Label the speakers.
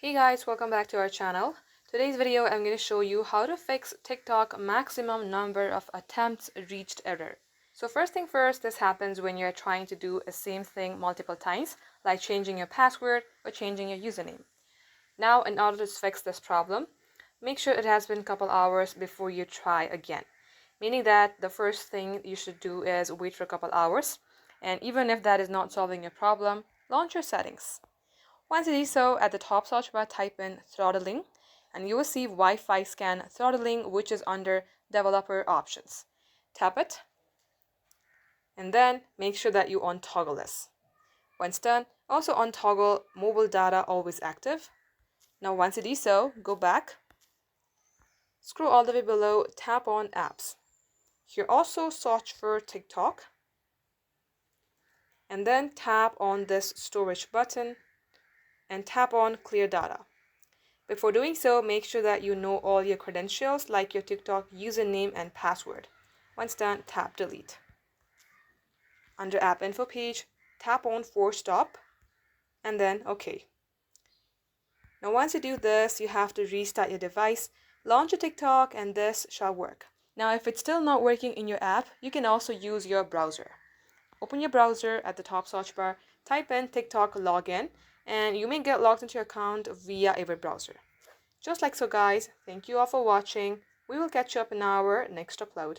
Speaker 1: Hey guys, welcome back to our channel. Today's video I'm going to show you how to fix TikTok maximum number of attempts reached error. So first thing first, this happens when you're trying to do a same thing multiple times, like changing your password or changing your username. Now, in order to fix this problem, make sure it has been a couple hours before you try again. Meaning that the first thing you should do is wait for a couple hours, and even if that is not solving your problem, launch your settings. Once you do so, at the top search bar type in throttling and you will see Wi-Fi scan throttling, which is under developer options. Tap it and then make sure that you untoggle this. Once done, also untoggle mobile data always active. Now once you do so, go back, scroll all the way below, tap on apps. Here also search for TikTok and then tap on this storage button and tap on clear data. Before doing so, make sure that you know all your credentials like your TikTok username and password. Once done, tap delete. Under app info page, tap on force stop and then OK. Now once you do this, you have to restart your device, launch your TikTok, and this shall work. Now if it's still not working in your app, you can also use your browser. Open your browser at the top search bar, type in TikTok login, and you may get logged into your account via a web browser. Just like so guys, thank you all for watching. We will catch you up in our next upload.